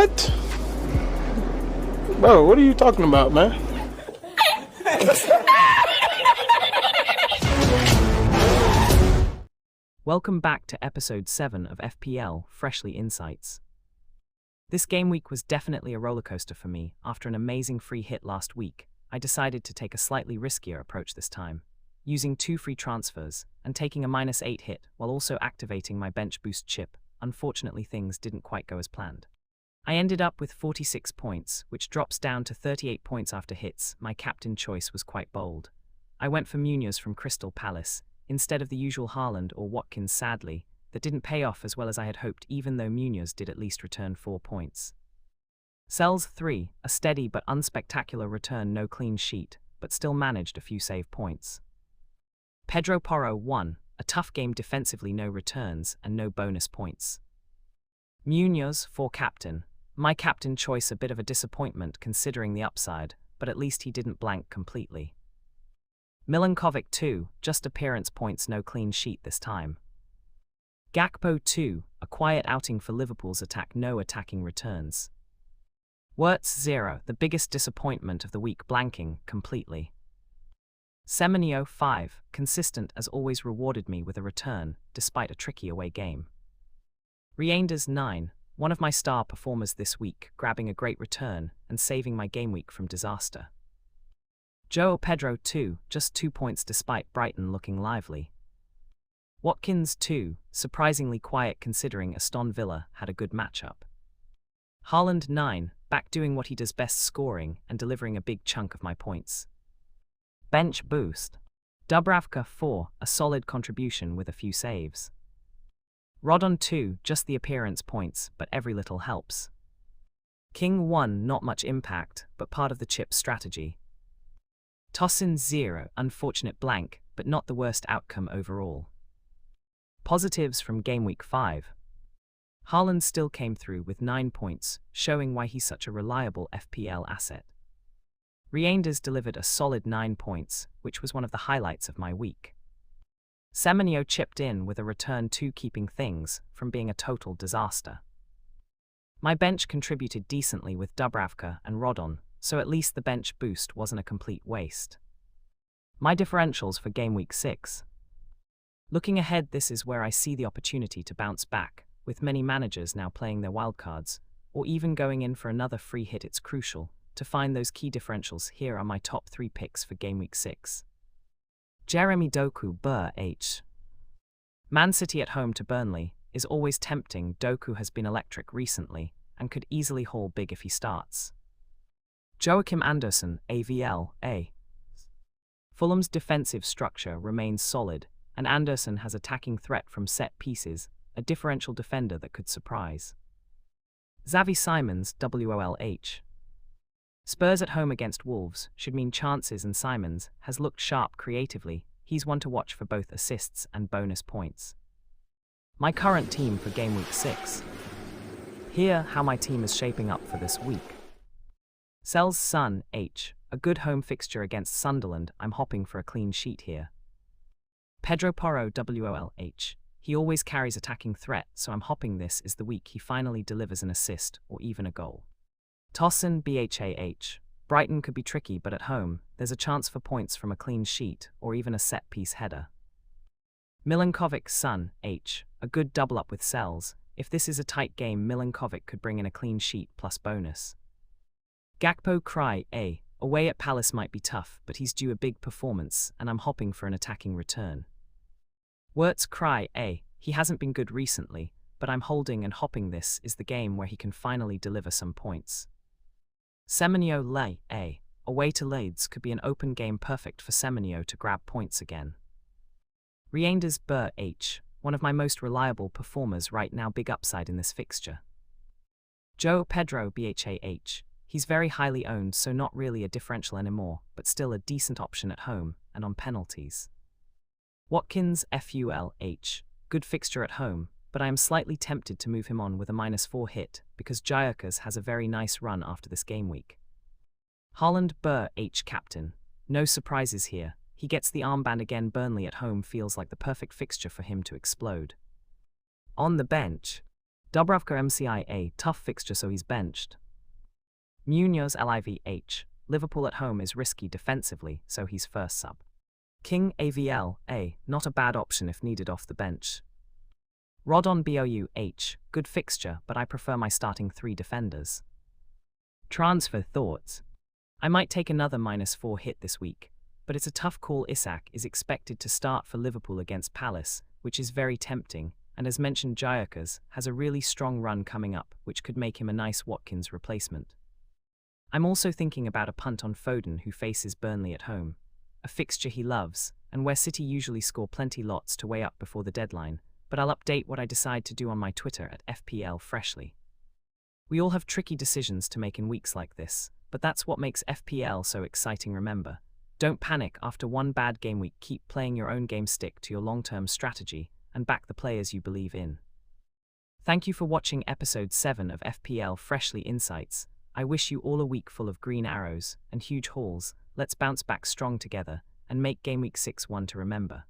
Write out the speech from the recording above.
What? Bro, what are you talking about, man? Welcome back to episode 7 of FPLFreshly Insights. This game week was definitely a rollercoaster for me. After an amazing free hit last week, I decided to take a slightly riskier approach this time, using 2 free transfers and taking a -8 hit while also activating my bench boost chip. Unfortunately, things didn't quite go as planned. I ended up with 46 points, which drops down to 38 points after hits. My captain choice was quite bold. I went for Munoz from Crystal Palace, instead of the usual Haaland or Watkins. Sadly, that didn't pay off as well as I had hoped, even though Munoz did at least return 4 points. Sells 3, a steady but unspectacular return, no clean sheet, but still managed a few save points. Pedro Porro 1, a tough game defensively, no returns and no bonus points. Munoz 4 captain, my captain choice a bit of a disappointment considering the upside, but at least he didn't blank completely. Milinkovic 2, just appearance points, no clean sheet this time. Gakpo 2, a quiet outing for Liverpool's attack, no attacking returns. Wirtz 0, the biggest disappointment of the week, blanking completely. Semenyo 5, consistent as always, rewarded me with a return, despite a tricky away game. Reinders 9, one of my star performers this week, grabbing a great return and saving my game week from disaster. João Pedro 2, just 2 points despite Brighton looking lively. Watkins 2, surprisingly quiet considering Aston Villa had a good matchup. Haaland 9, back doing what he does best, scoring and delivering a big chunk of my points. Bench boost. Dubravka 4, a solid contribution with a few saves. Rodon 2, just the appearance points, but every little helps. King 1, not much impact, but part of the chip strategy. Tosin 0, unfortunate blank, but not the worst outcome overall. Positives from Game Week 5. Haaland still came through with 9 points, showing why he's such a reliable FPL asset. Reinders delivered a solid 9 points, which was one of the highlights of my week. Semenyo chipped in with a return 2, keeping things from being a total disaster. My bench contributed decently with Dubravka and Rodon, so at least the bench boost wasn't a complete waste. My differentials for Game Week 6. Looking ahead, this is where I see the opportunity to bounce back, with many managers now playing their wildcards, or even going in for another free hit. It's crucial to find those key differentials. Here are my top 3 picks for Game Week 6. Jeremy Doku, Burr H. Man City at home to Burnley is always tempting. Doku has been electric recently and could easily haul big if he starts. Joachim Anderson, AVL, A. Fulham's defensive structure remains solid, and Anderson has attacking threat from set pieces, a differential defender that could surprise. Xavi Simons, WOLH. Spurs at home against Wolves should mean chances, and Simons has looked sharp creatively. He's one to watch for both assists and bonus points. My current team for Game Week 6. Here, how my team is shaping up for this week. Sells Son H, a good home fixture against Sunderland. I'm hopping for a clean sheet here. Pedro Porro, WOLH. He always carries attacking threat, so I'm hopping. This is the week he finally delivers an assist or even a goal. Tosin BHAH. Brighton could be tricky, but at home, there's a chance for points from a clean sheet or even a set-piece header. Milinkovic Son H, a good double-up with Sells. If this is a tight game, Milinkovic could bring in a clean sheet plus bonus. Gakpo Cry A, away at Palace might be tough, but he's due a big performance, and I'm hopping for an attacking return. Wirtz Cry A, he hasn't been good recently, but I'm holding and hopping. This is the game where he can finally deliver some points. Semenyo Lay A, away to Leeds could be an open game, perfect for Semenyo to grab points again. Reinders Burr H, one of my most reliable performers right now, big upside in this fixture. João Pedro BHAH, he's very highly owned, so not really a differential anymore, but still a decent option at home and on penalties. Watkins FULH, good fixture at home, but I am slightly tempted to move him on with a -4 hit because Gyökeres has a very nice run after this game week. Haaland Burr H captain, no surprises here. He gets the armband again. Burnley at home feels like the perfect fixture for him to explode. On the bench, Dubravka MCIA, tough fixture so he's benched. Munoz LIVH, Liverpool at home is risky defensively, so he's first sub. King AVL, not a bad option if needed off the bench. Rodon BOUH, good fixture, but I prefer my starting 3 defenders. Transfer thoughts. I might take another -4 hit this week, but it's a tough call. Isak is expected to start for Liverpool against Palace, which is very tempting, and as mentioned, Gyökeres has a really strong run coming up, which could make him a nice Watkins replacement. I'm also thinking about a punt on Foden, who faces Burnley at home, a fixture he loves, and where City usually score plenty lots to weigh up before the deadline, but I'll update what I decide to do on my Twitter at FPLFreshly. We all have tricky decisions to make in weeks like this, but that's what makes FPL so exciting. Remember, don't panic after one bad game week. Keep playing your own game, stick to your long-term strategy, and back the players you believe in. Thank you for watching episode 7 of FPL Freshly Insights. I wish you all a week full of green arrows and huge hauls. Let's bounce back strong together and make Game Week 6 one to remember.